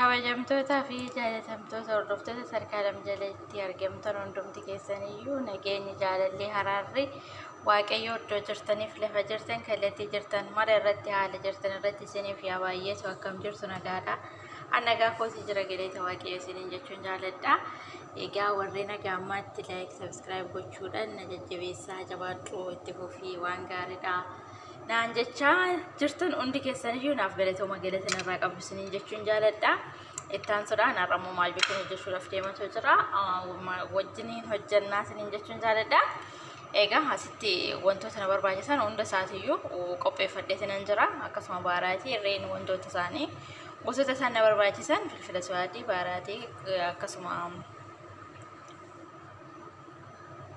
kabajamtoota fi jaalatamtoota hordoftoota sarkaalam jalatti argamtan hundumti keessaniyyuu nageenyi jaalallee haraarri waaqayyo iddoo jirtaniif lafa jirtan kallattii jirtan mara irratti haala jirtan irratti isiniif yaa baay'eetu akkam jirtu nagaadha. Annagaa kooti jira galeeta waaqayyo isiniin jechuun jaaladha. Egaa warreen nagaa ammaatti like subscribe gochuudhaan na jajjabeessaa jabaadhu itti fufii waan gaariidha. Naan jecha jirtan hundi keessaniyyuu naaf galatooma galatan irraa qabdu isiniin jechuun jaaladha. Ittaan sodaan har'ammoo maal beekuun hojjechuudhaaf deematu jira. Wajjiniin hojjannaa isiniin jechuun jaaladha. Egaa asitti wantoota na barbaachisan hunda isaatiiyyuu qopheeffadhee isinan jira. Akkasuma baaraatii irreen wantoota isaanii gosoota isaan na barbaachisan filfila suwaadii baaraatii akkasuma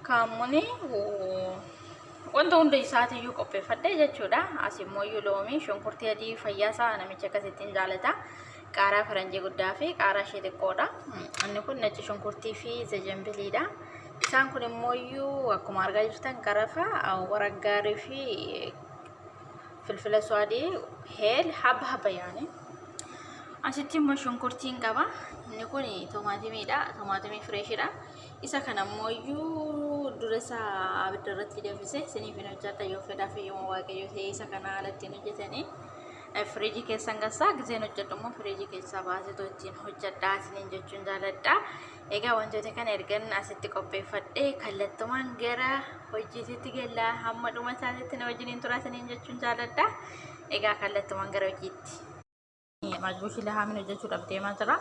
kaamunii wanta hunda isaatiiyyuu qopheeffadhee jechuudha. Asimmoo loomii shunkurtii adii fayyaasaa namicha akkasittiin jaalata. Qaaraa faranjii guddaa fi qaaraa ishee xiqqoodha. Inni kun nacci shunkurtii fi zanjabilidha. Isaan kun immoo akkuma argaa jirtan qarafa, waraggaarii fi filfila suwaadii heel haba yaani. Asitti immoo shunkurtiin qaba. Inni kun tomaatimiidha. Tomaatimii fireeshidha. Isa kana immoo dura isaa abidda irratti danfisee isiniif hin hojjedha yoo fedhaa fi yoo waaqayyo ta'e isa kana alatti hojjetanii firiijii keessan gassaa giseen hojjedhu immoo firiijii keessaa baasitoo ittiin hojjedhaa isiniin jechuun jaaladha. Egaa wantoota kana ergan asitti qopheeffadhee kallattumaan gara hojiitti galla hamma dhuma isaatiitti na wajjiniin tura isiniin jechuun jaaladha. Egaa kallattumaan gara hojiitti. Majbuushii lahaamiin hojjechuudhaaf deemaa jira.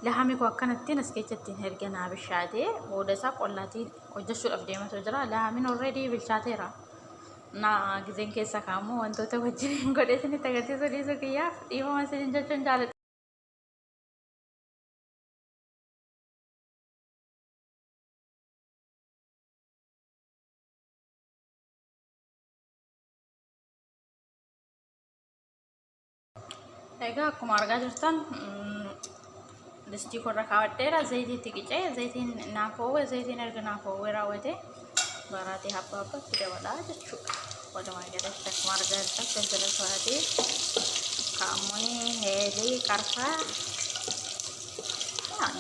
Lahaamii koo akkanattiin as keessattiin erga naa bishaatee booda isaa qollaatiin hojjechuudhaaf deematu jira. Lahaamiin already bilchaateera. Na giseen keessa kaa'amu wantoota wajjin godhee isinitti agarsiisuu dhiisuu kiyyaaf dhiifama isiniin jechuun jaaladha. Egaa akkuma argaa jirtan distii korra kaawwadheera zayitiitti qicee zayitiin naaf oowwe zayitiin erga naaf oowwe raawwate baaraatee habba habbatti dabalaa jechuudha. Walumaa galatti akkuma argaa jirtan filfila suwaadii kaamunii heelii qarfaa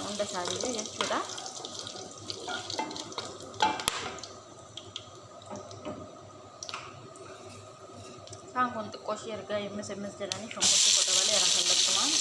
hunda isaanii jechuudha. Isaan kun xiqqoo ishee erga immis jedhanii shunkurtii koo dabaleera kallattumaan.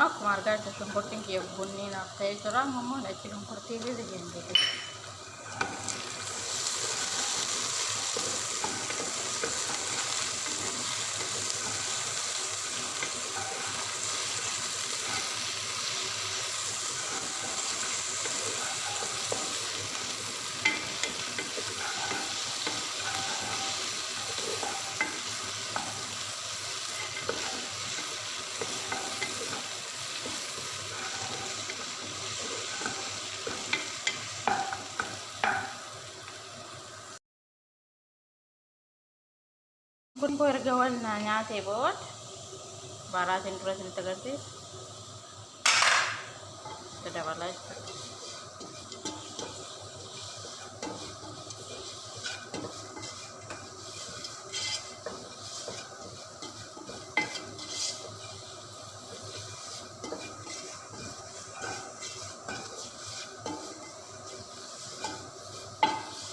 Akkuma argaa jirtan shunkurtiin kiyya bunni naaf ta'ee jira. Ammoo nacci shunkurtii fi zanjabilii. Kun kau erga wal nanya tebot, baratin terus ini terganti, sudah balai.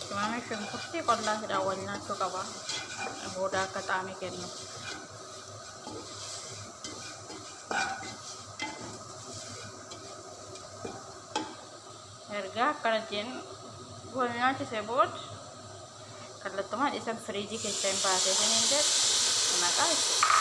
Cuma shunkurtii qollaa sudah awalnya tuh kawan. Boda katami kenno erga kanajen golnya ci sebut kallattumaan isan firiijii keessa hin baasee siniin jedhe naqaa jechuudha.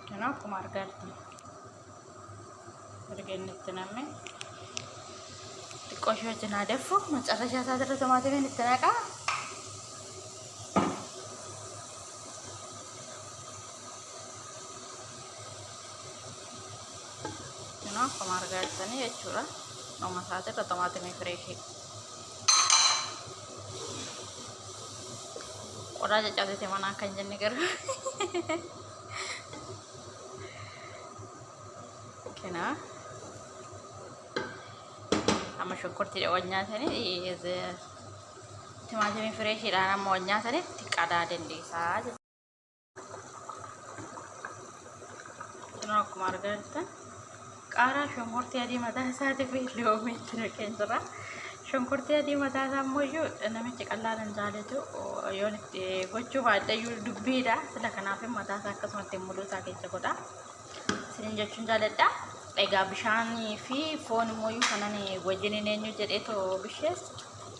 Kena aku margarti. Bergeni tename. Dikosho aja defu. Macam saya sadar tomatnya ini tenaka. Kena aku margarti ni ya curah. Nomor satu tomatnya ini fresh. Orang aja jadi mana akan jadi ker. Kena. Amma shunkurtii nyaatanii timaatimii fireeshiidhaan amma nyaatanii xiqqaadhaa dandeessaa jechuudha. Akkuma argaa jirtan qaaraa shunkurtii adii mataa isaatii fi loomii itti naqeen jira. Shunkurtii adii mataa isaa immoo namichi qallaan hin jaallatu yoo itti gochuu baadhayyuu dubbiidha. Sila kanaaf mataa isaa akkasumatti mul'uu isaa keessa godha. Isiniin jechuun jaalladha. Egaa bishaanii fi foon immoo kanan wajjiniin eenyu jedheetoo bishees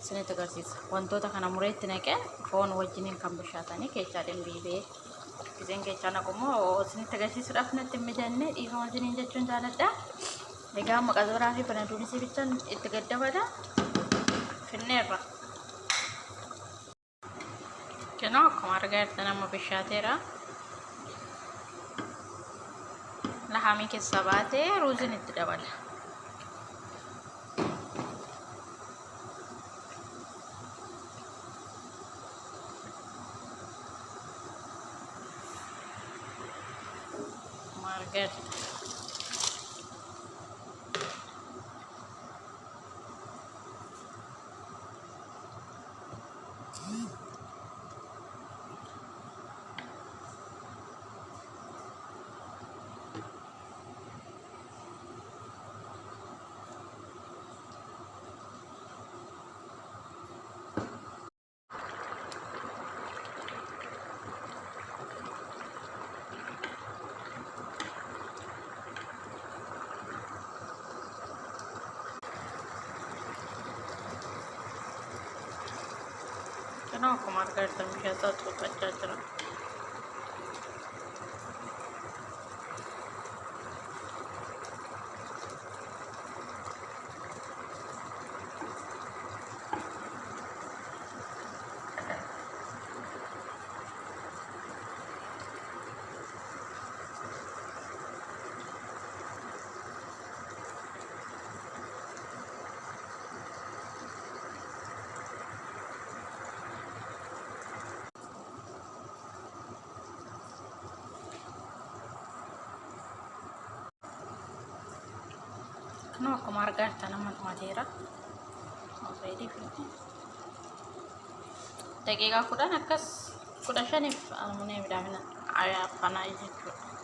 isinitti agarsiisa. Wantoota kana mureetti naqee foon wajjiniin kan bishaatanii keechaa dhimbiibee giseen keechaa naqummoo isinitti agarsiisuudhaaf natti hin mijanne dhiifama isiniin jechuun jaalladha. Egaa maqazoraa fi banaduunisii bichaan itti gaddabada finneerra. Kenoo akkuma argaa jirtan amma bishaateera. Lahamii keessa baatee ruuziin itti dabala. Margarita. Kenoo akkuma argaa jirtan bishaan isaa xuuxachaa jira. Kenoo akkuma argaa jirtan amma dhumateera. Daqiiqaa 10 akkas 15 almuunee midhaamina affanaa jechuudha.